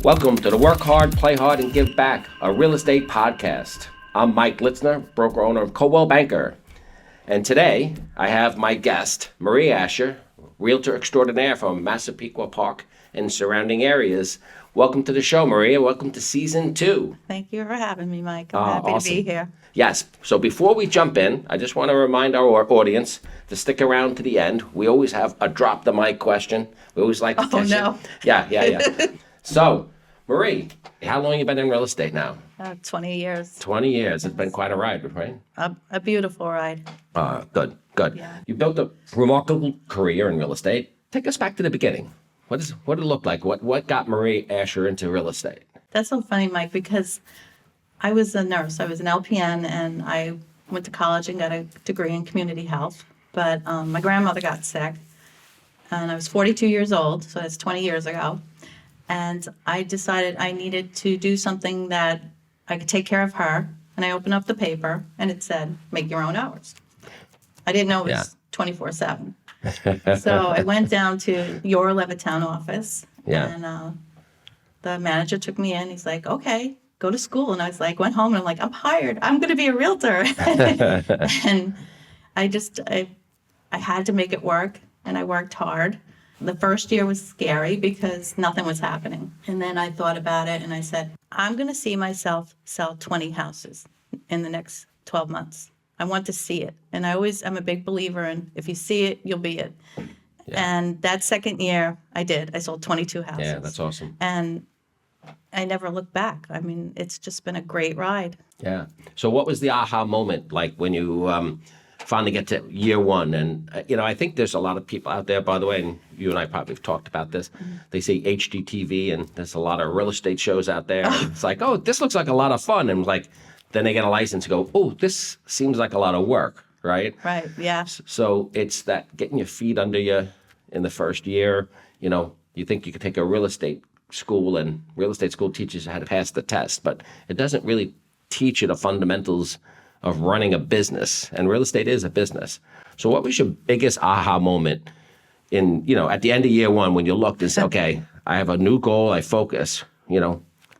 Welcome to the Work Hard, Play Hard, and Give Back, a real estate podcast. I'm Mike Litzner, broker owner of Coldwell Banker. And today, I have my guest, Marie Asher, realtor extraordinaire from Massapequa Park and surrounding areas. Welcome to the show, Maria. Welcome to season 2. Thank you for having me, Mike. I'm happy awesome. to be here. Yes. So before we jump in, I just want to remind our audience to stick around to the end. We always have a drop the mic question. We always like to test no. it. Yeah. So, Marie, how long have you been in real estate now? 20 years. 20 years. It's been quite a ride, right? A beautiful ride. Good. Yeah. You built a remarkable career in real estate. Take us back to the beginning. What did it look like? What got Marie Asher into real estate? That's so funny, Mike, because I was a nurse. I was an LPN, and I went to college and got a degree in community health. But my grandmother got sick, and I was 42 years old, so that's 20 years ago. And I decided I needed to do something that I could take care of her. And I opened up the paper, and it said, make your own hours. I didn't know it was 24/7. So I went down to your Levittown office, and the manager took me in. He's like, okay, go to school. And I was like, went home, and I'm like, I'm hired. I'm going to be a realtor. And I had to make it work, and I worked hard. The first year was scary because nothing was happening. And then I thought about it, and I said, I'm going to see myself sell 20 houses in the next 12 months. I want to see it. And I'm a big believer in if you see it, you'll be it. Yeah. And that second year, I did. I sold 22 houses. Yeah, that's awesome. And I never looked back. I mean, it's just been a great ride. Yeah. So what was the aha moment like when you finally get to year one? And, I think there's a lot of people out there, by the way, and you and I probably have talked about this. Mm-hmm. They say HGTV, and there's a lot of real estate shows out there. And it's like, oh, this looks like a lot of fun. And like, then they get a license and go, oh, this seems like a lot of work, right? Right, yeah. So it's that getting your feet under you in the first year. You think you could take a real estate school, and real estate school teaches you how to pass the test, but it doesn't really teach you the fundamentals of running a business, and real estate is a business. So what was your biggest aha moment in, at the end of year one when you looked and said, okay, I have a new goal, I focus,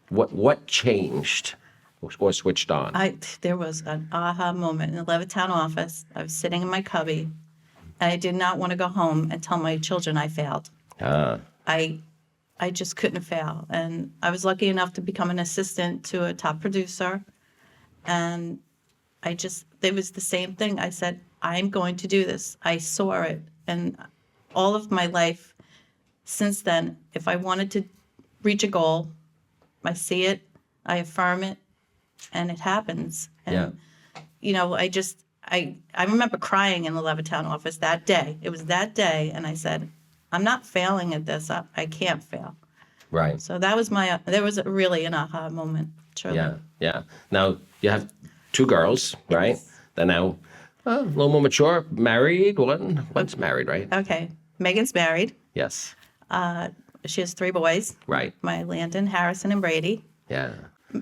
what changed or switched on? There was an aha moment in the Levittown office. I was sitting in my cubby, and I did not want to go home and tell my children I failed. I just couldn't fail. And I was lucky enough to become an assistant to a top producer. And it was the same thing. I said, I'm going to do this. I saw it. And all of my life since then, if I wanted to reach a goal, I see it, I affirm it, and it happens. And, I remember crying in the Levittown office that day. It was that day. And I said, I'm not failing at this. I can't fail. Right. So there was really an aha moment. Truly. Yeah. Now you have 2 girls, right? Yes. They're now a little more mature, married. One's married, right? Okay. Megan's married. Yes. She has 3 boys. Right. My Landon, Harrison, and Brady. Yeah.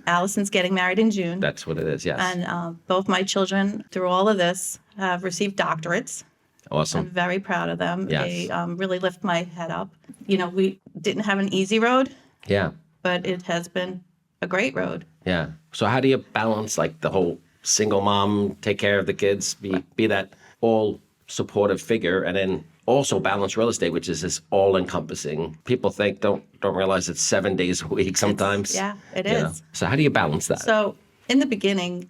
Allison's getting married in June. That's what it is, yes. And both my children, through all of this, have received doctorates. Awesome. I'm very proud of them. Yes. They really lift my head up. We didn't have an easy road. Yeah. But it has been a great road. Yeah. So how do you balance like the whole single mom, take care of the kids, be that all supportive figure, and then also balance real estate, which is this all encompassing? People don't realize it's 7 days a week sometimes. It is. So how do you balance that? So in the beginning,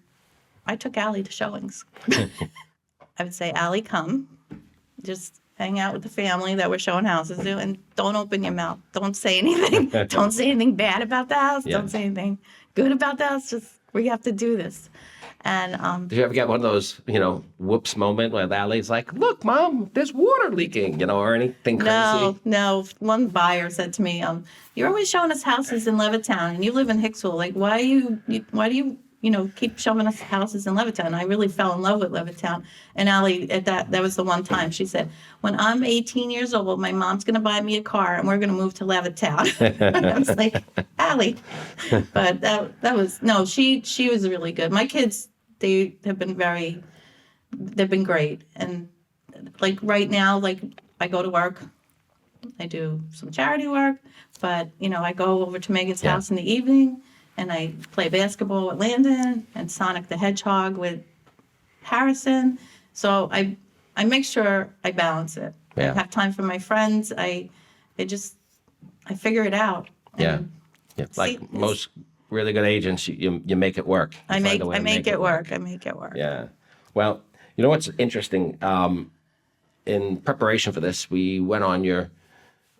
I took Allie to showings. I would say, Allie, come. Just hang out with the family that we're showing houses to, and don't open your mouth. Don't say anything. Don't say anything bad about the house. Yeah. Don't say anything good about the house. Just, we have to do this. And did you ever get one of those, whoops moment where Allie's like, look, Mom, there's water leaking, or anything crazy? No. One buyer said to me, you're always showing us houses in Levittown, and you live in Hicksville. Like, why do you keep showing us houses in Levittown? I really fell in love with Levittown. And Allie, that was the one time she said, when I'm 18 years old, my mom's going to buy me a car and we're going to move to Levittown. And I was like, Allie. But she was really good. My kids, they've been great. And like right now, like I go to work I do some charity work, but, I go over to Megan's Yeah. house in the evening, and I play basketball with Landon and Sonic the Hedgehog with Harrison. So I make sure I balance it. Yeah. I have time for my friends. I figure it out. Yeah. And Yeah. see, Like most really good agents, you make it work. You I find a way I to make it work. I make it work. Yeah. Well, you know what's interesting? In preparation for this, we went on your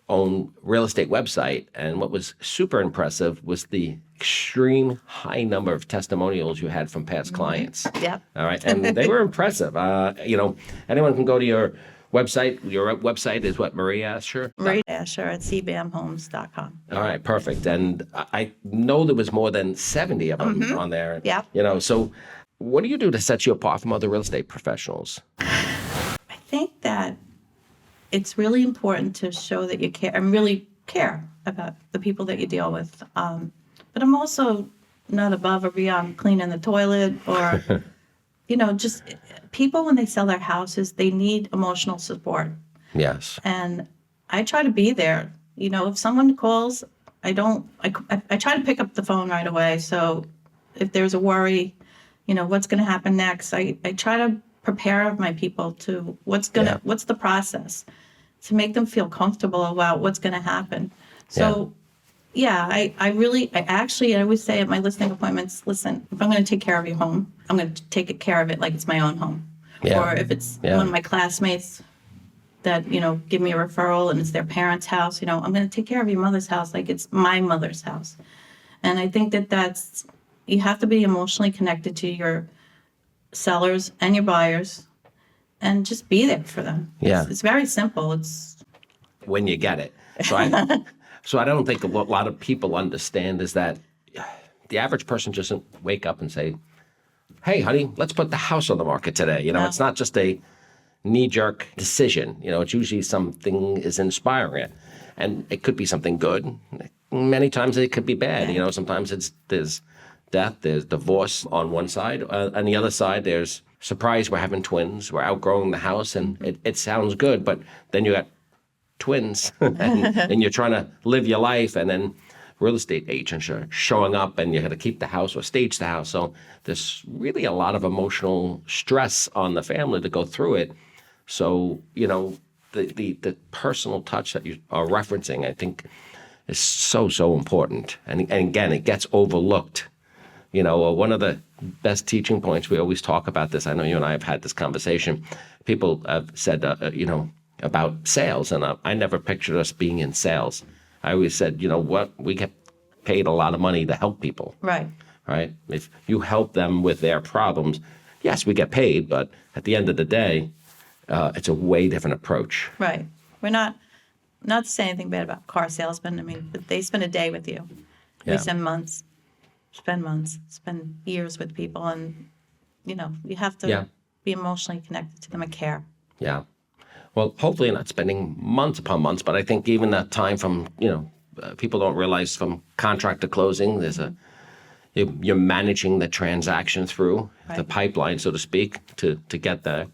own real estate website, and what was super impressive was the extreme high number of testimonials you had from past clients. Yep. All right, and they were impressive. Anyone can go to your website. Your website is what, Maria Asher? Marie Asher at cbamhomes.com. All right, perfect. And I know there was more than 70 of them on there. Yeah. So what do you do to set you apart from other real estate professionals? I think that it's really important to show that you care and really care about the people that you deal with. But I'm also not above or beyond cleaning the toilet or, just people when they sell their houses, they need emotional support. Yes. And I try to be there. If someone calls, I try to pick up the phone right away. So if there's a worry, what's going to happen next, I try to prepare my people to what's the process to make them feel comfortable about what's going to happen. So I always say at my listing appointments, listen, if I'm going to take care of your home, I'm going to take care of it like it's my own home. Yeah. Or if it's one of my classmates that, give me a referral and it's their parents' house, I'm going to take care of your mother's house like it's my mother's house. And I think that's, you have to be emotionally connected to your sellers and your buyers and just be there for them. Yeah. It's very simple. It's when you get it. So I don't think a lot of people understand is that the average person just doesn't wake up and say, hey, honey, let's put the house on the market today. No. It's not just a knee-jerk decision. It's usually something is inspiring it. And it could be something good. Many times it could be bad. Sometimes there's death, there's divorce on one side. On the other side, there's surprise, we're having twins, we're outgrowing the house, and it sounds good, but then you got twins, and you're trying to live your life, and then real estate agents are showing up, and you got to keep the house or stage the house. So there's really a lot of emotional stress on the family to go through it. So, the personal touch that you are referencing, I think, is so, so important. And again, it gets overlooked. One of the best teaching points, we always talk about this. I know you and I have had this conversation. People have said, about sales, and I never pictured us being in sales. I always said, we get paid a lot of money to help people. right. Right? If you help them with their problems, yes, we get paid, but at the end of the day, it's a way different approach. Right. We're not to say anything bad about car salesmen. I mean, but they spend a day with you. Yeah. We spend months, spend years with people, and you have to be emotionally connected to them and care. Yeah. Well, hopefully not spending months upon months, but I think even that time from, people don't realize from contract to closing, you're managing the transaction through the pipeline, so to speak, to get there.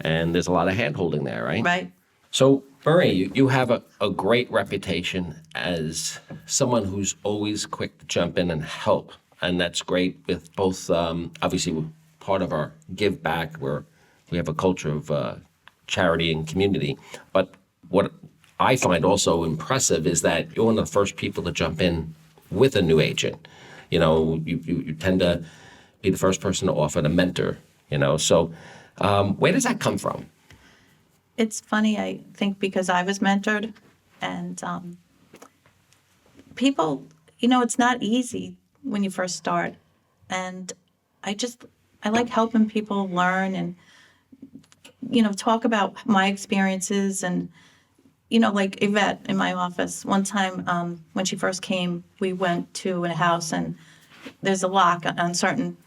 And there's a lot of hand-holding there, right? Right. So, Marie, you have a great reputation as someone who's always quick to jump in and help. And that's great with both, obviously, we're part of our give back, where we have a culture of charity and community. But what I find also impressive is that you're one of the first people to jump in with a new agent. You tend to be the first person to offer to mentor, So where does that come from? It's funny, I think, because I was mentored, and people, it's not easy when you first start. And I like helping people learn and, talk about my experiences. And, like Yvette in my office, one time when she first came, we went to a house, and there's a lock on certain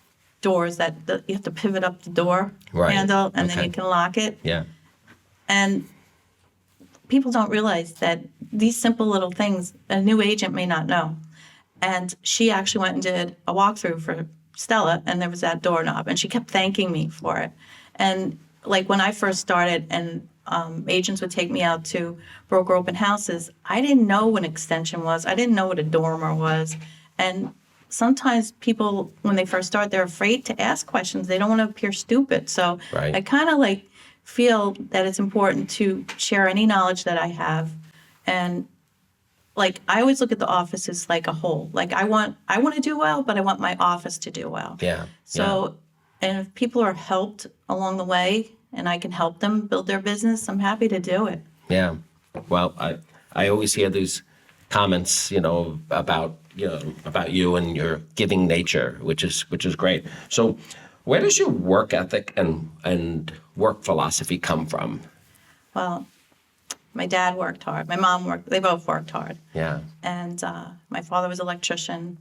doors that you have to pivot up the door handle, and then you can lock it. Yeah. And people don't realize that these simple little things a new agent may not know. And she actually went and did a walkthrough for Stella, and there was that doorknob, and she kept thanking me for it. And like when I first started, and agents would take me out to broker open houses. I didn't know what an extension was. I didn't know what a dormer was. And sometimes people, when they first start, they're afraid to ask questions. They don't want to appear stupid. So Right. I kind of like feel that it's important to share any knowledge that I have. And like, I always look at the office as like a whole. Like, I want to do well, but I want my office to do well. Yeah. So, and if people are helped along the way and I can help them build their business, I'm happy to do it. Yeah. Well, I always hear these comments, about you and your giving nature, which is great. So, where does your work ethic and work philosophy come from? Well, my dad worked hard. My mom worked. They both worked hard. Yeah. And my father was an electrician.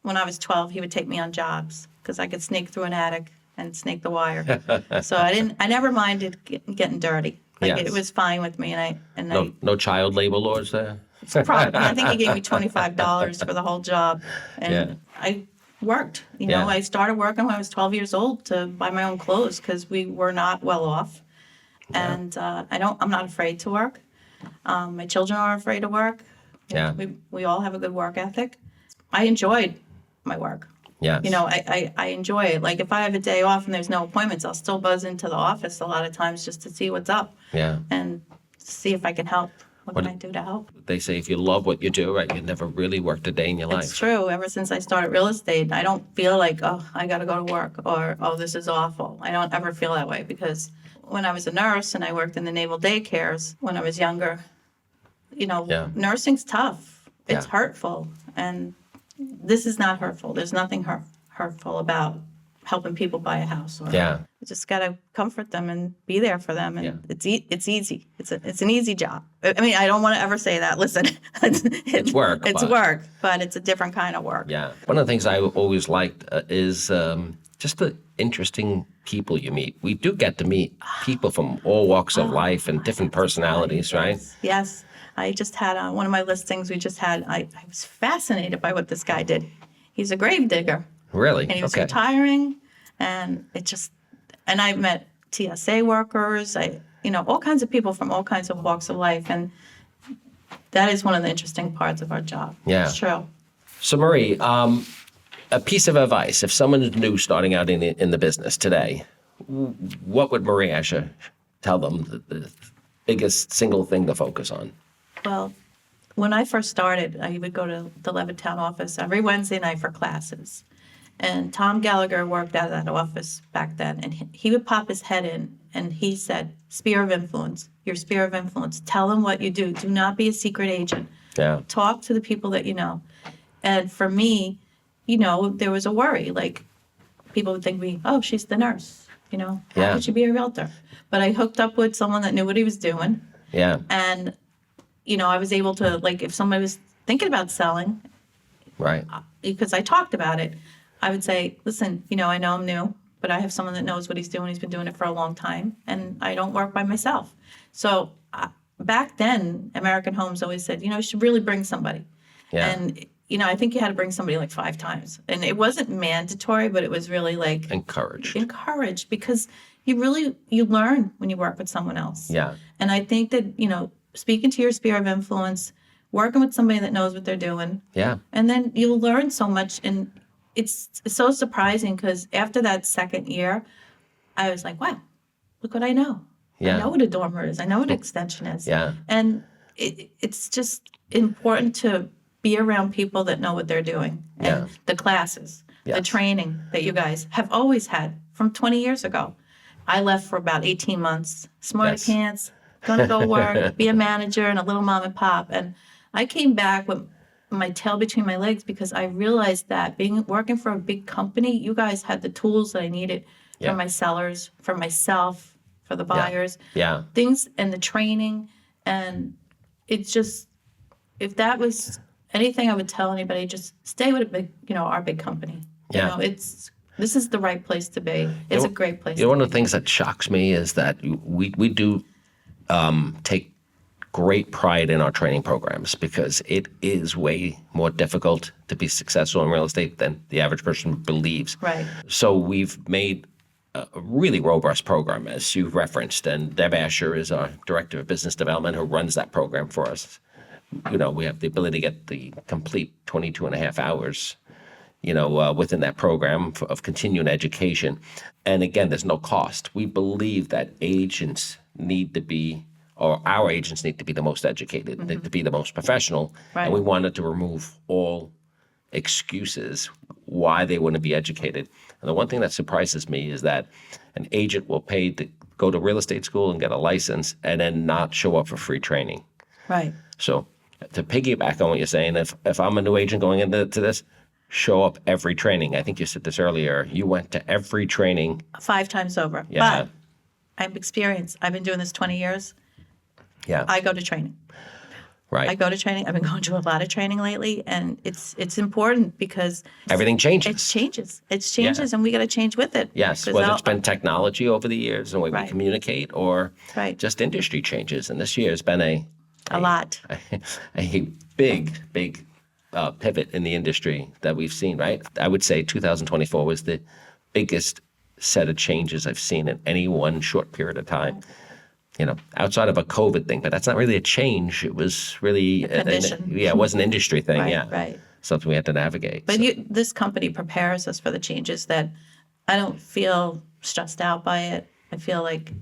When I was 12, he would take me on jobs because I could snake through an attic and snake the wire. So I never minded getting dirty. Like, Yes. it was fine with me. No child labor laws there? Probably, I think he gave me $25 for the whole job. And Yeah. I worked. Yeah. I started working when I was 12 years old to buy my own clothes because we were not well off. Yeah. And I'm not afraid to work. My children aren't afraid to work. Yeah. We all have a good work ethic. I enjoyed my work. Yes. I enjoy it. Like, if I have a day off and there's no appointments, I'll still buzz into the office a lot of times just to see what's up Yeah. and see if I can help. What can I do to help? They say if you love what you do, right, you never really worked a day in your life. It's true. Ever since I started real estate, I don't feel like, oh, I got to go to work, or, oh, this is awful. I don't ever feel that way, because when I was a nurse and I worked in the naval daycares when I was younger, Yeah. nursing's tough. It's Yeah. hurtful. And this is not hurtful. There's nothing hurtful about helping people buy a house. Yeah. You just got to comfort them and be there for them. And Yeah. it's easy. It's an easy job. I mean, I don't want to ever say that. Listen, it's work, It's but- work, but it's a different kind of work. Yeah. One of the things I always liked is just the interesting people you meet. We do get to meet people from all walks of life and different personalities, right? Yes. I just had one of my listings. I was fascinated by what this guy did. He's a grave digger. Really? And he was Okay. retiring, and I met TSA workers, all kinds of people from all kinds of walks of life, and that is one of the interesting parts of our job. Yeah. It's true. So, Marie, a piece of advice: if someone is new starting out in the business today, what would Marie Asher tell them the biggest single thing to focus on? Well, when I first started, I would go to the Levittown office every Wednesday night for classes. And Tom Gallagher worked out of that office back then. And he would pop his head in and he said, sphere of influence, your sphere of influence. Tell them what you do. Do not be a secret agent. Yeah. Talk to the people that you know. And for me, there was a worry. Like, people would think she's the nurse. How Yeah. could she be a realtor? But I hooked up with someone that knew what he was doing. Yeah. And I was able to, like, if somebody was thinking about selling, Right. because I talked about it, I would say, listen, I know I'm new, but I have someone that knows what he's doing. He's been doing it for a long time, and I don't work by myself. So back then, American Homes always said, you should really bring somebody. Yeah. And, I think you had to bring somebody like 5 times. And it wasn't mandatory, but it was really like encouraged, because you learn when you work with someone else. Yeah. And I think that, speaking to your sphere of influence, working with somebody that knows what they're doing. Yeah. And then you'll learn so much. And it's so surprising, because after that second year, I was like, wow, look what I know. Yeah. I know what a dormer is. I know what an extension is. Yeah. And it's just important to be around people that know what they're doing. And Yeah. the classes, the Yes. training that you guys have always had from 20 years ago. I left for about 18 months, smarty Yes. pants, gonna go work, be a manager in a little mom and pop. And I came back with my tail between my legs, because I realized that working for a big company, you guys had the tools that I needed Yeah. for my sellers, for myself, for the buyers, Yeah. things, and the training. And it's just, if that was anything I would tell anybody, just stay with a big, our big company. Yeah. This is the right place to be. It's a great place. One of the things that shocks me is that we do take great pride in our training programs, because it is way more difficult to be successful in real estate than the average person believes. Right. So we've made a really robust program, as you referenced. And Deb Asher is our director of business development who runs that program for us. We have the ability to get the complete 22 and a half hours, within that program of continuing education. And again, there's no cost. We believe that agents need to be, or our agents need to be the most educated, to be the most professional. Right. And we wanted to remove all excuses why they wouldn't be educated. And the one thing that surprises me is that an agent will pay to go to real estate school and get a license and then not show up for free training. Right. So to piggyback on what you're saying, if I'm a new agent going into this, show up every training. I think you said this earlier. You went to every training. 5 times over. Yeah. But I'm experienced. I've been doing this 20 years. Yeah. I go to training. Right. I go to training. I've been going to a lot of training lately, and it's important because everything changes. It changes, and we got to change with it. Yes, whether it's been technology over the years and the way we communicate, or just industry changes. And this year has been a lot. A big pivot in the industry that we've seen. Right. I would say 2024 was the biggest set of changes I've seen in any one short period of time. Outside of a COVID thing, but that's not really a change. It was really a condition. It was an industry thing. Right. Something we had to navigate. But this company prepares us for the changes that I don't feel stressed out by it. I feel like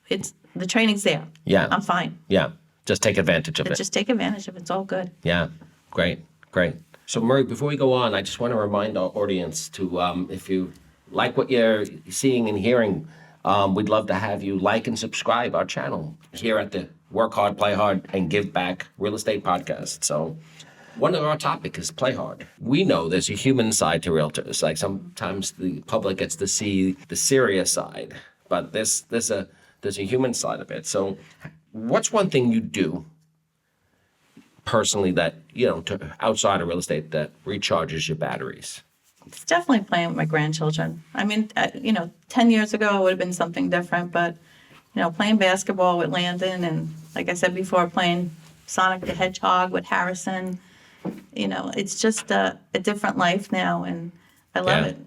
the training's there. Yeah. I'm fine. Yeah. Just take advantage of it. Just take advantage of it. It's all good. Yeah. Great. So Murray, before we go on, I just want to remind our audience to, if you like what you're seeing and hearing, we'd love to have you like and subscribe our channel here at the Work Hard, Play Hard, and Give Back Real Estate Podcast. So one of our topic is play hard. We know there's a human side to realtors. Like sometimes the public gets to see the serious side, but there's a human side of it. So what's one thing you do personally that, outside of real estate that recharges your batteries? It's definitely playing with my grandchildren. I mean, 10 years ago it would have been something different, but, playing basketball with Landon and, like I said before, playing Sonic the Hedgehog with Harrison, it's just a different life now, and I love it,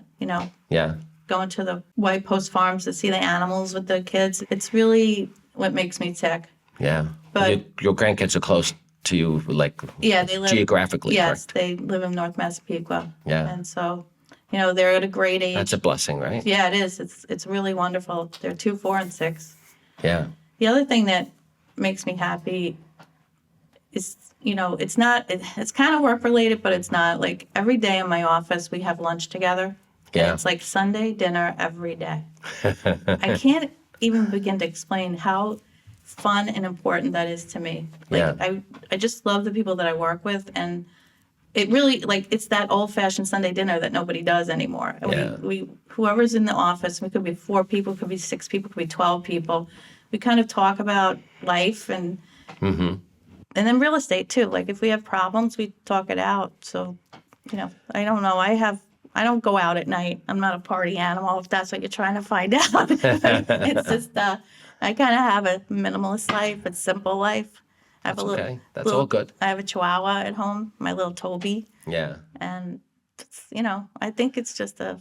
Yeah. Going to the White Post Farms to see the animals with the kids. It's really what makes me tick. Yeah. But your grandkids are close to you, they live geographically, yes, correct? they live in North Massapequa. Yeah. And so, they're at a great age. That's a blessing, right? Yeah, it is. It's really wonderful. They're 2, 4, and 6. Yeah. The other thing that makes me happy is, it's kind of work related, but it's not. Like every day in my office, we have lunch together. Yeah. And it's like Sunday dinner every day. I can't even begin to explain how fun and important that is to me. I just love the people that I work with, and it really, it's that old-fashioned Sunday dinner that nobody does anymore. Yeah. We whoever's in the office, we could be 4 people, could be 6 people, could be 12 people. We kind of talk about life and then real estate too. Like if we have problems, we talk it out. So, I don't know. I don't go out at night. I'm not a party animal, if that's what you're trying to find out. It's just I kind of have a minimalist life, a simple life. That's okay. That's all good. I have a Chihuahua at home, my little Toby. Yeah. And, I think it's just a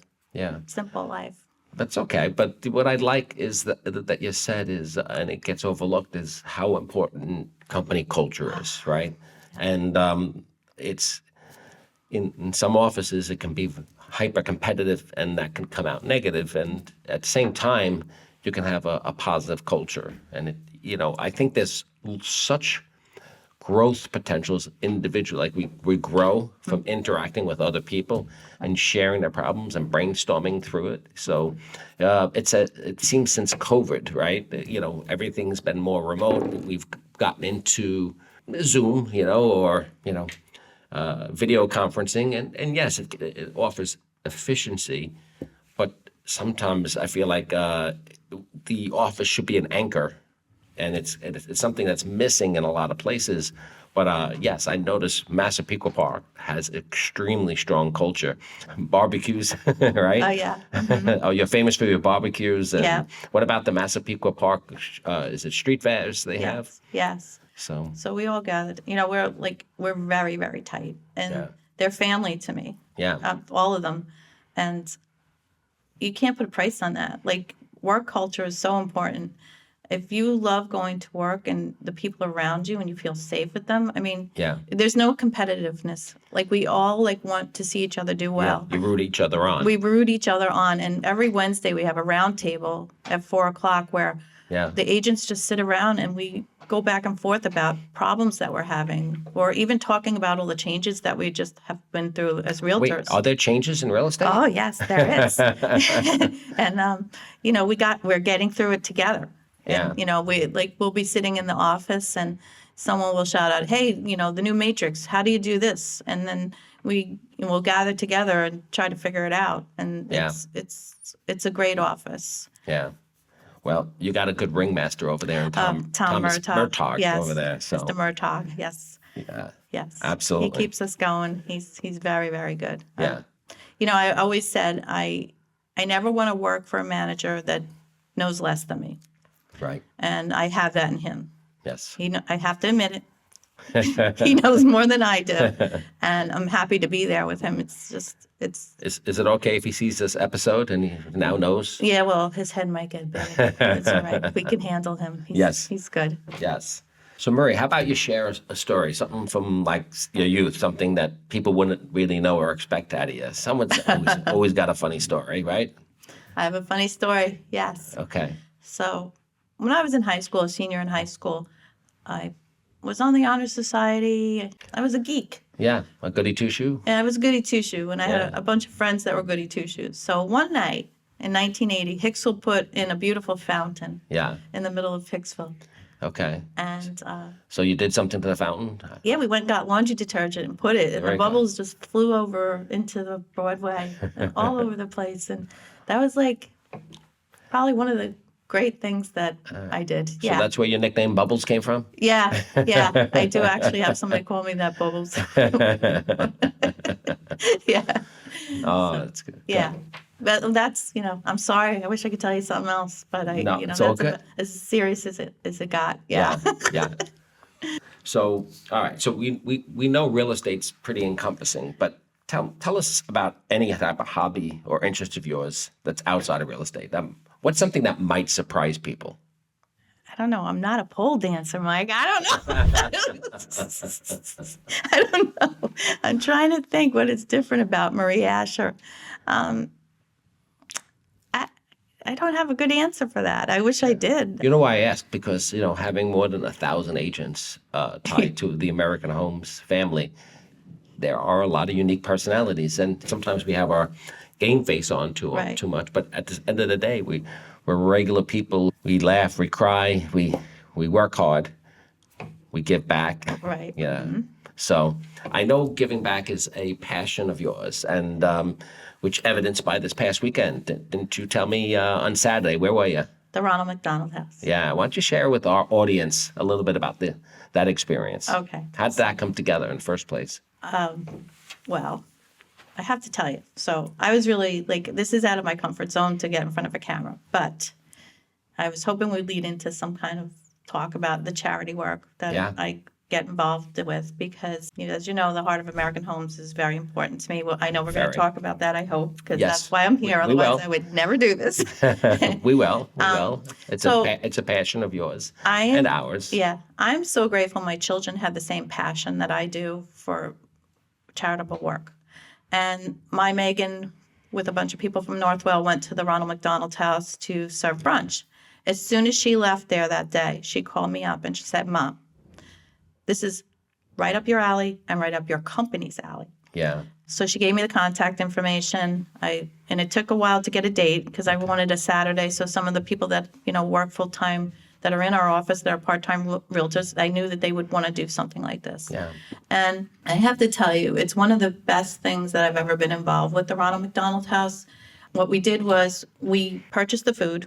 simple life. That's okay. But what I like is that you said is, and it gets overlooked, is how important company culture is, right? And it's in some offices, it can be hyper competitive and that can come out negative. And at the same time, you can have a positive culture. And, I think there's such growth potentials individually. Like we grow from interacting with other people and sharing their problems and brainstorming through it. So it seems since COVID, right? Everything's been more remote. We've gotten into Zoom, or video conferencing, and yes, it offers efficiency, but sometimes I feel like the office should be an anchor. And it's something that's missing in a lot of places. But yes, I noticed Massapequa Park has extremely strong culture. Barbecues, right? Oh, yeah. Mm-hmm. Oh, you're famous for your barbecues. And yeah. What about the Massapequa Park? Is it street fairs they have? Yes. So we all gathered. We're very, very tight. And they're family to me. Yeah. All of them. And you can't put a price on that. Like, work culture is so important. If you love going to work and the people around you and you feel safe with them, I mean, Yeah. there's no competitiveness. Like, we all like want to see each other do well. You root each other on. We root each other on, and every Wednesday we have a round table at 4:00 where the agents just sit around and we go back and forth about problems that we're having, or even talking about all the changes that we just have been through as realtors. Wait, are there changes in real estate? Oh, yes, there is. And you know, we're getting through it together. Yeah. And, you know, we'll be sitting in the office and someone will shout out, "Hey, you know, the new matrix, how do you do this?" And then we'll gather together and try to figure it out. And it's a great office. Yeah. Well, you got a good ringmaster over there in Thomas Murtaugh yes, over there. So. Mr. Murtaugh, yes. Yeah. Yes. Absolutely. He keeps us going. He's very, very good. Yeah. You know, I always said I never want to work for a manager that knows less than me. Right. And I have that in him. Yes. I have to admit it. He knows more than I do, and I'm happy to be there with him. It's just, Is it okay if he sees this episode and he now knows? Yeah, well, his head might get big. It's all right. We can handle him. He's good. Yes. So, Murray, how about you share a story, something from like your youth, something that people wouldn't really know or expect out of you? Someone's always got a funny story, right? I have a funny story. Yes. Okay. So, when I was in high school, a senior in high school, I was on the Honor Society. I was a geek. Yeah, a goody two-shoe. And I was a goody two-shoe, and I had a bunch of friends that were goody two-shoes. So one night in 1980, Hicksville put in a beautiful fountain in the middle of Hicksville. Okay. And so you did something to the fountain? Yeah, we went and got laundry detergent and put it, and the bubbles just flew over into the Broadway and all over the place. And that was like probably one of the great things that I did. So that's where your nickname Bubbles came from? Yeah. I do actually have somebody call me that, Bubbles. Yeah. Oh, that's good. Yeah. But that's, you know, I'm sorry. I wish I could tell you something else, but it's all good. As serious as it got. Yeah. So, all right. So we know real estate's pretty encompassing, but tell us about any type of hobby or interest of yours that's outside of real estate. What's something that might surprise people? I don't know. I'm not a pole dancer, Mike. I don't know. I don't know. I'm trying to think what is different about Marie Asher. I don't have a good answer for that. I wish I did. You know why I ask? Because, you know, having more than 1,000 agents tied to the American Homes family, there are a lot of unique personalities. And sometimes we have our game face on too much. But at the end of the day, we're regular people. We laugh, we cry, we work hard, we give back. Right. Yeah. Mm-hmm. So I know giving back is a passion of yours, and which evidenced by this past weekend. Didn't you tell me on Saturday? Where were you? The Ronald McDonald House. Yeah. Why don't you share with our audience a little bit about that experience? Okay. How did that come together in the first place? Well, I have to tell you. So I was really this is out of my comfort zone to get in front of a camera, but I was hoping we'd lead into some kind of talk about the charity work that I get involved with, because, you know, as you know, the heart of American Homes is very important to me. Well, I know we're going to talk about that, I hope, because that's why I'm here. Otherwise, I would never do this. We will. It's a passion of yours and ours. Yeah. I'm so grateful my children have the same passion that I do for charitable work. And my Megan, with a bunch of people from Northwell, went to the Ronald McDonald House to serve brunch. As soon as she left there that day, she called me up and she said, "Mom, this is right up your alley and right up your company's alley." Yeah. So she gave me the contact information. And it took a while to get a date because I wanted a Saturday. So some of the people that, you know, work full time, that are in our office, that are part-time realtors, I knew that they would want to do something like this. Yeah. And I have to tell you, it's one of the best things that I've ever been involved with, the Ronald McDonald House. What we did was we purchased the food.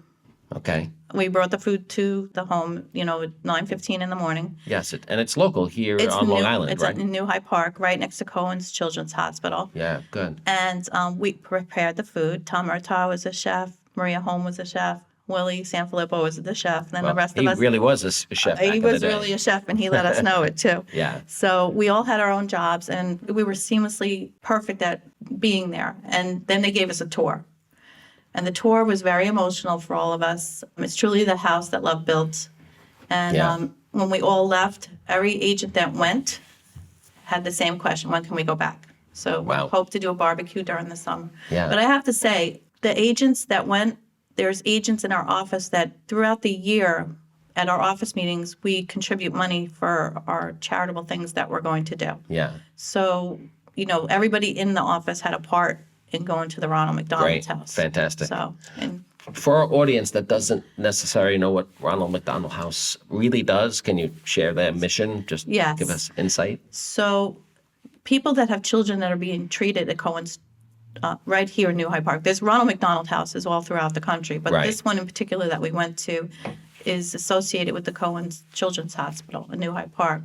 Okay. We brought the food to the home, you know, at 9:15 in the morning. Yes, and it's local here on Long Island, right? It's in New Hyde Park, right next to Cohen's Children's Hospital. Yeah, good. And we prepared the food. Tom Murtaugh was a chef. Maria Holm was a chef. Willie Sanfilippo was the chef. And then the rest of us. He really was a chef back in the day. He was really a chef, and he let us know it, too. Yeah. So we all had our own jobs, and we were seamlessly perfect at being there. And then they gave us a tour. And the tour was very emotional for all of us. It's truly the house that love built. And Yeah. when we all left, every agent that went had the same question: when can we go back? So we Wow. hope to do a barbecue during the summer. Yeah. But I have to say, the agents that went, there's agents in our office that throughout the year at our office meetings, we contribute money for our charitable things that we're going to do. Yeah. So, everybody in the office had a part in going to the Ronald McDonald's Great. house. Fantastic. So, and For our audience that doesn't necessarily know what Ronald McDonald House really does, can you share their mission? Just Yes. give us insight. so people that have children that are being treated at Cohen's right here in New Hyde Park. There's Ronald McDonald houses all throughout the country, but Right. this one in particular that we went to is associated with the Cohen's Children's Hospital in New Hyde Park.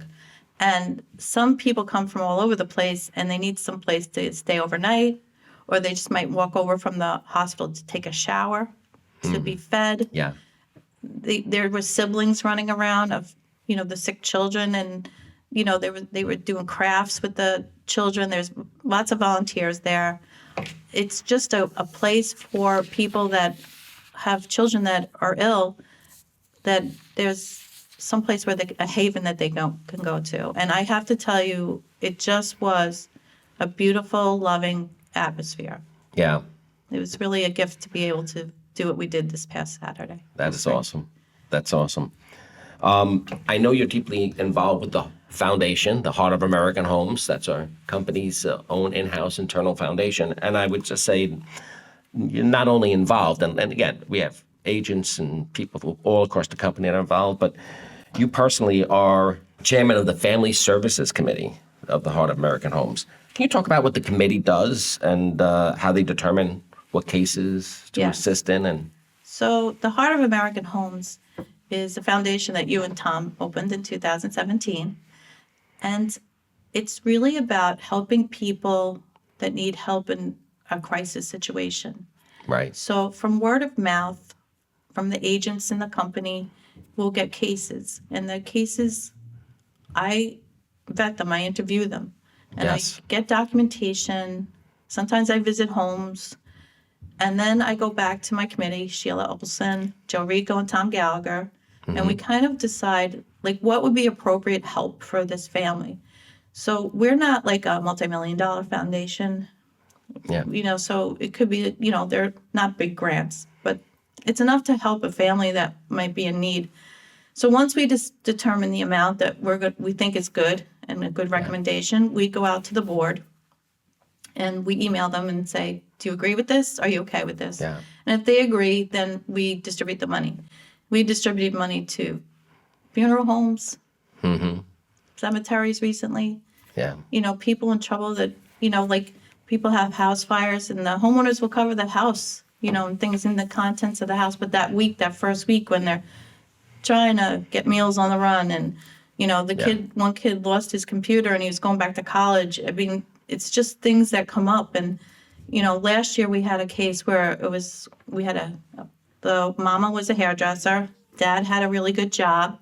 And some people come from all over the place and they need some place to stay overnight, or they just might walk over from the hospital to take a shower, to be fed. Yeah. There were siblings running around of the sick children, and they were doing crafts with the children. There's lots of volunteers there. It's just a place for people that have children that are ill, that there's some place where a haven that they can go to. And I have to tell you, it just was a beautiful, loving atmosphere. Yeah. It was really a gift to be able to do what we did this past Saturday. That is awesome. That's awesome. I know you're deeply involved with the foundation, the Heart of American Homes. That's our company's own in-house internal foundation. And I would just say you're not only involved, and again, we have agents and people all across the company that are involved, but you personally are chairman of the Family Services Committee of the Heart of American Homes. Can you talk about what the committee does and how they determine what cases to Yes. assist in? And So the Heart of American Homes is a foundation that you and Tom opened in 2017. And it's really about helping people that need help in a crisis situation. right, So from word of mouth, from the agents in the company, we'll get cases. And the cases, I vet them, I interview them. And Yes. I get documentation. Sometimes I visit homes. And then I go back to my committee, Sheila Olson, Joe Rico, and Tom Gallagher, and we kind of decide, what would be appropriate help for this family. So we're not like a multi-million-dollar foundation, yeah, so it could be, they're not big grants, but it's enough to help a family that might be in need. So once we just determine the amount that we think is good and a good recommendation, we go out to the board and we email them and say, do you agree with this? Are you okay with this? Yeah. And if they agree, then we distribute the money. We distributed money to funeral homes, cemeteries recently, yeah, people in trouble that, people have house fires and the homeowners will cover the house, and things in the contents of the house. But that first week when they're trying to get meals on the run and, one kid lost his computer and he was going back to college. I mean, it's just things that come up. And, last year we had a case where the mama was a hairdresser, dad had a really good job,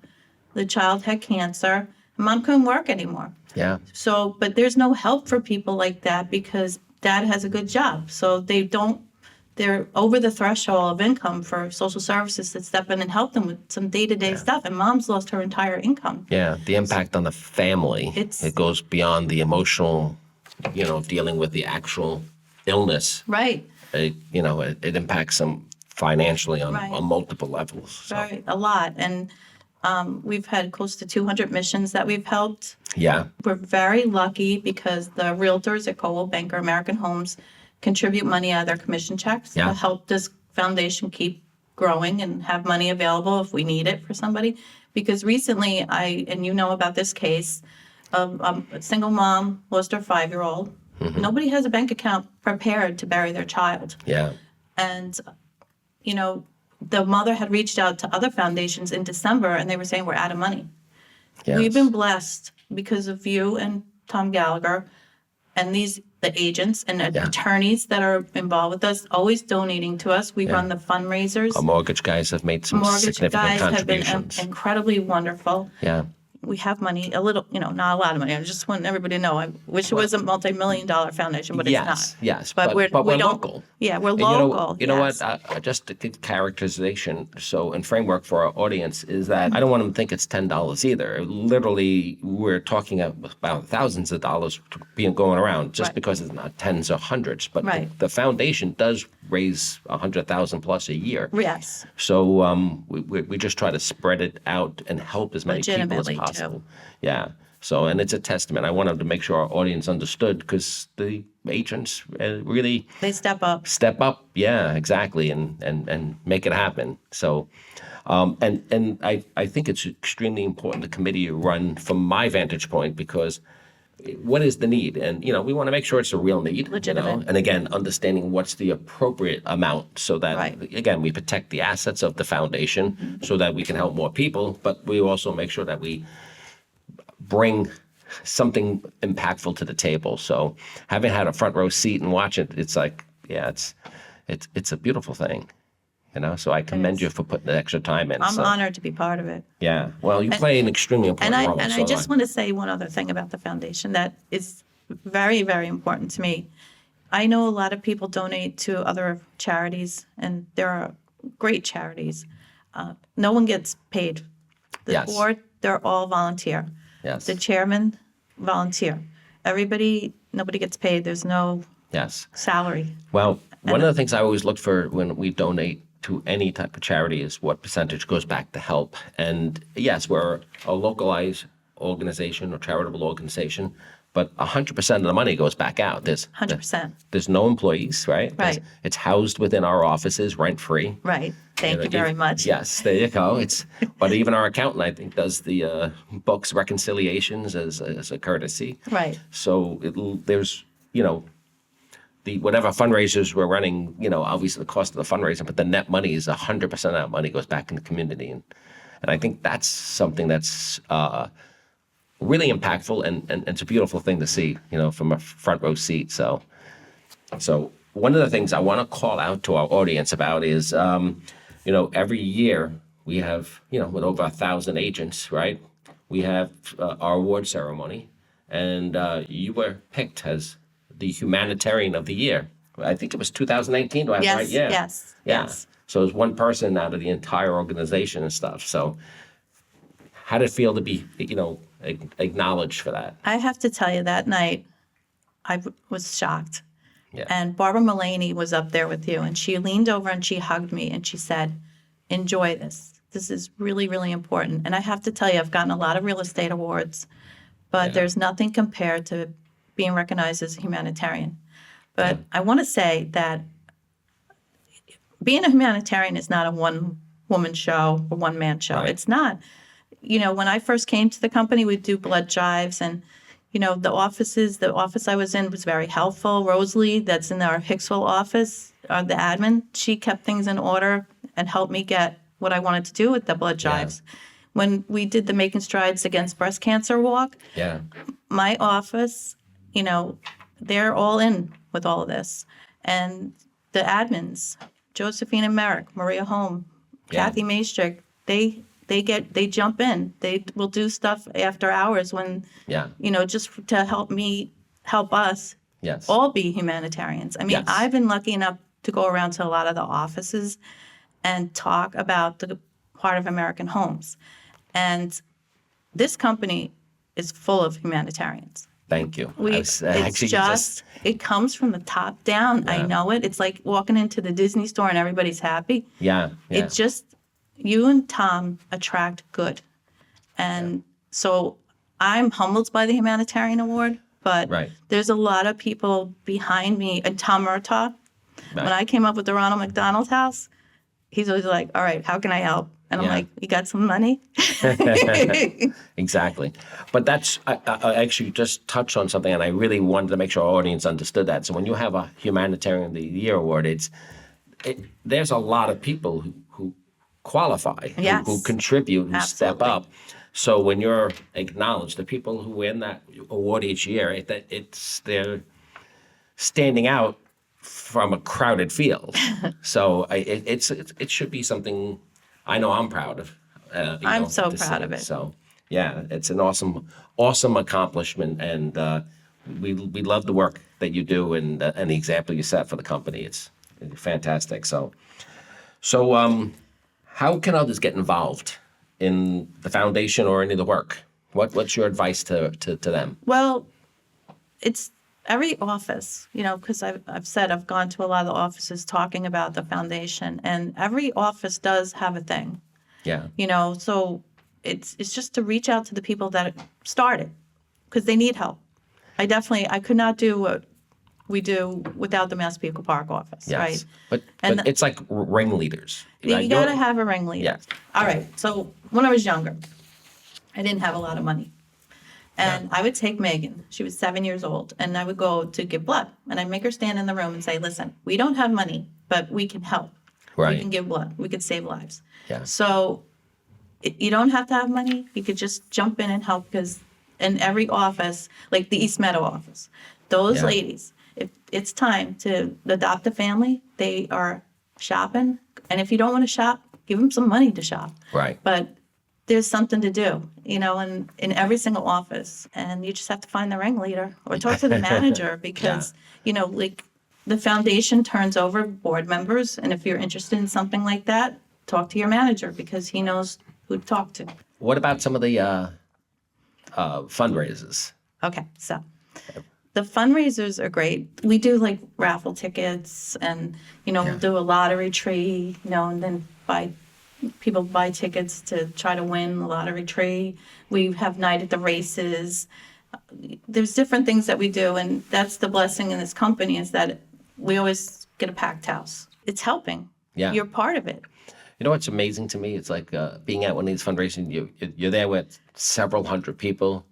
the child had cancer, and mom couldn't work anymore. yeah, So, but there's no help for people like that because dad has a good job. So they're over the threshold of income for social services to step in and help them with some day-to-day stuff. And mom's lost her entire income. yeah. The impact on the family, It's- it goes beyond the emotional, dealing with the actual illness. Right, It impacts them financially on, Right. on multiple levels. So, right, a lot. And we've had close to 200 missions that we've helped. yeah, We're very lucky because the realtors at Coldwell Banker American Homes contribute money out of their commission checks Yeah. to help this foundation keep growing and have money available if we need it for somebody. Because recently, and you know about this case, a single mom lost her 5-year-old. Nobody has a bank account prepared to bury their child. yeah, And, the mother had reached out to other foundations in December and they were saying we're out of money. yes. We've been blessed because of you and Tom Gallagher and the agents and attorneys that are involved with us, always donating to us. We run the fundraisers. Our mortgage guys have made some Mortgage significant guys have been contributions. incredibly wonderful. Yeah, we have money, a little, not a lot of money. I just want everybody to know. I wish it was a multi-million-dollar foundation, but it's not. Yes, But we're we don't. local. Yeah, we're And local. you know yes. what? Just a good characterization. So, and framework for our audience is that I don't want them to think it's $10 either. Literally, we're talking about thousands of dollars being going around, just Right. because it's not tens or hundreds. But Right. the foundation does raise 100,000 plus a year. Yes. So we just try to spread it out and help as many people as Legitimately, too. possible. Yeah. So, and it's a testament. I wanted to make sure our audience understood, because the agents really They step up. step up. Yeah, exactly, and make it happen. So, and I think it's extremely important the committee you run from my vantage point, because what is the need? And we want to make sure it's a real need. Legitimate. And again, understanding what's the appropriate amount, so that Right. again we protect the assets of the foundation, so that we can help more people. But we also make sure that we bring something impactful to the table. So having had a front row seat and watch it, it's like, yeah, it's a beautiful thing. So I commend you for putting the extra time in. I'm So, honored to be part of it. yeah. Well, you play an extremely important role. And I just want to say one other thing about the foundation that is very, very important to me. I know a lot of people donate to other charities, and there are great charities. No one gets paid. The Yes. board, they're all volunteer. Yes. The chairman, volunteer. Nobody gets paid. There's no Yes. salary. Well, one of the things I always look for when we donate to any type of charity is what percentage goes back to help. And yes, we're a localized organization or charitable organization, but 100% of the money goes back out. 100%. There's no employees, right? Right. It's housed within our offices, rent free. Right. Thank you very much. Yes, there you go. But even our accountant, I think, does the books reconciliations as a courtesy. Right. So there's the whatever fundraisers we're running, obviously the cost of the fundraiser, but the net money is 100% of that money goes back in the community, and I think that's something that's really impactful, and it's a beautiful thing to see, from a front row seat. So one of the things I want to call out to our audience about is, every year we have, with over 1,000 agents, right? We have our award ceremony, and you were picked as the Humanitarian of the Year. I think it was 2019. Do I have it right? Yeah. Yes. Yeah. Yes. So it was one person out of the entire organization and stuff. So how did it feel to be, acknowledged for that? I have to tell you, that night, I was shocked. Yeah. And Barbara Mullaney was up there with you, and she leaned over and she hugged me and she said, "Enjoy this. This is really, really important." And I have to tell you, I've gotten a lot of real estate awards, but Yeah. there's nothing compared to being recognized as a humanitarian. But I want to say that being a humanitarian is not a one-woman show or one-man show. Right. It's not. When I first came to the company, we'd do blood drives, and the office I was in was very helpful. Rosalie, that's in our Hicksville office, the admin, she kept things in order and helped me get what I wanted to do with the blood drives. When we did the Making Strides Against Breast Cancer walk, Yeah. my office, they're all in with all of this. And the admins, Josephine and Merrick, Maria Holm, Yeah. Kathy Maestrick, they jump in. They will do stuff after hours when, Yeah. just to help us Yes. all be humanitarians. I mean, Yes. I've been lucky enough to go around to a lot of the offices and talk about the Heart of American Homes. And this company is full of humanitarians. Thank you. It comes from the top down. Yeah. I know it. It's like walking into the Disney store and everybody's happy. Yeah. Yeah. It's just, you and Tom attract good. And so I'm humbled by the Humanitarian Award, but Right. there's a lot of people behind me. And Tom Murtaugh, when I came up with the Ronald McDonald house, he's always like, "All right, how can I help?" And I'm Yeah. like, "You got some money?" Exactly. But I actually just touched on something, and I really wanted to make sure our audience understood that. So when you have a Humanitarian of the Year award, there's a lot of people who qualify, Yes. who contribute, who step Absolutely. up. So when you're acknowledged, the people who win that award each year, they're standing out from a crowded field. So it should be something I know I'm proud of. I'm so to proud see. of it. So Yeah, it's an awesome accomplishment, and we love the work that you do and the example you set for the company. It's fantastic. So how can others get involved in the foundation or any of the work? What's your advice to them? Well, it's every office, because I've said I've gone to a lot of the offices talking about the foundation, and every office does have a thing, Yeah, so it's just to reach out to the people that started because they need help. I could not do what we do without the Massapequa Park office, yes, right? but And it's like ringleaders. you right? got to have a ringleader. Yeah. All right. So when I was younger, I didn't have a lot of money. And I would take Megan, she was 7 years old, and I would go to give blood. And I'd make her stand in the room and say, listen, we don't have money, but we can help. Right. We can give blood. We could save lives. Yeah. So you don't have to have money. You could just jump in and help because in every office, like the East Meadow office, those Yeah. ladies, if it's time to adopt a family, they are shopping. And if you don't want to shop, give them some money to shop. Right. But there's something to do, in every single office. And you just have to find the ringleader or talk to the manager because, like the foundation turns over board members. And if you're interested in something like that, talk to your manager because he knows who to talk to. What about some of the fundraisers? Okay, so the fundraisers are great. We do like raffle tickets and, we'll do a lottery tree, and then people buy tickets to try to win the lottery tree. We have night at the races. There's different things that we do, and that's the blessing in this company is that we always get a packed house. It's helping. Yeah. You're part of it. You know what's amazing to me? It's like being at one of these fundraising. You're there with several hundred people,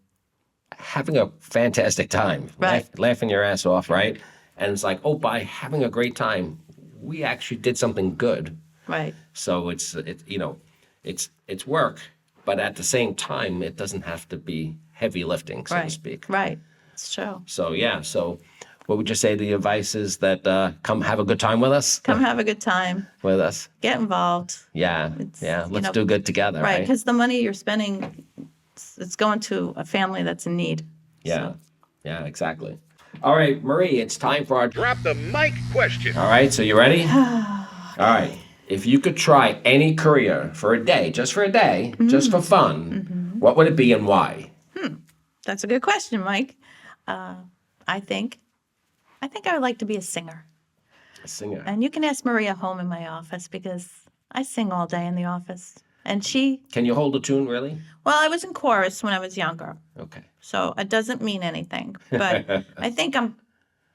having a fantastic time, Right. laughing your ass off, right? And it's like, by having a great time, we actually did something good. Right. So it's work, but at the same time, it doesn't have to be heavy lifting, so to speak. Right. It's true. So yeah. So what would you say the advice is that come have a good time with us? Come have a good time. With us. Get involved. Yeah. Let's do good together. Right. Right. Because the money you're spending, it's going to a family that's in need. Yeah. So. Yeah. Exactly. All right, Marie. It's time for our Drop the mic question. All right. So you ready? All right. If you could try any career for a day, just for fun, what would it be and why? That's a good question, Mike. I think I would like to be a singer. A singer. And you can ask Maria home in my office because I sing all day in the office. And Can you hold a tune, really? Well, I was in chorus when I was younger. Okay. So it doesn't mean anything. But I think I'm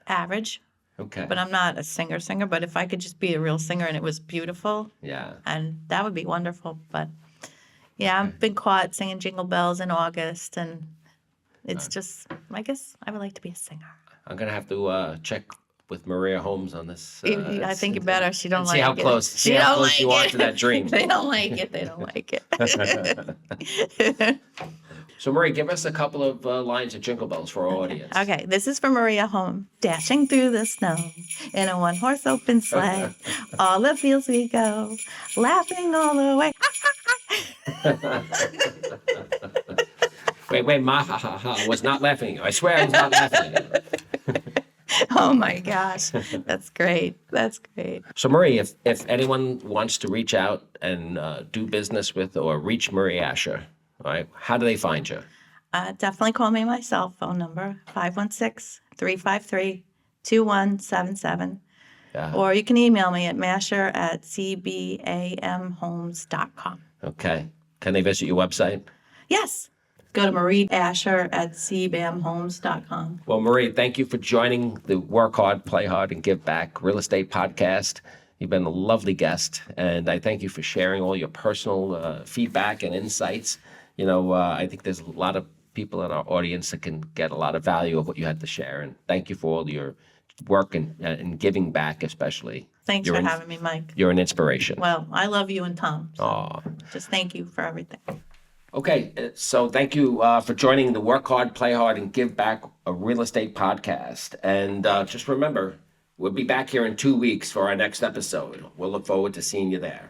average. Okay. But I'm not a singer. But if I could just be a real singer and it was beautiful, Yeah. and that would be wonderful. But yeah, I've been caught singing Jingle Bells in August, and it's just, I guess I would like to be a singer. I'm gonna have to check with Maria Holmes on this. I think you better. She don't like see how it. close. See how close you are to that dream. They don't like it. They don't like it. So, Marie, give us a couple of lines of Jingle Bells for our audience. Okay, this is for Maria Home. Dashing through the snow in a one-horse open sleigh. All the fields we go, laughing all the way. Wait, ma ha ha ha. I was not laughing at you. I swear I was not laughing at you. Oh my gosh, that's great. That's great. So, Marie, if anyone wants to reach out and do business with or reach Marie Asher, all right, how do they find you? Definitely call me my cell phone number, 516-353-2177. Yeah. Or you can email me at masher@cbamhomes.com. Okay. Can they visit your website? Yes. Go to marieasher@cbamhomes.com. Well, Marie, thank you for joining the Work Hard, Play Hard, and Give Back Real Estate Podcast. You've been a lovely guest, and I thank you for sharing all your personal feedback and insights. I think there's a lot of people in our audience that can get a lot of value of what you had to share, and thank you for all your work and giving back, especially. Thanks for having me, Mike. You're an inspiration. Well, I love you and Tom. So Aw. just thank you for everything. Okay, so thank you for joining the Work Hard, Play Hard, and Give Back a Real Estate Podcast. And just remember, we'll be back here in 2 weeks for our next episode. We'll look forward to seeing you there.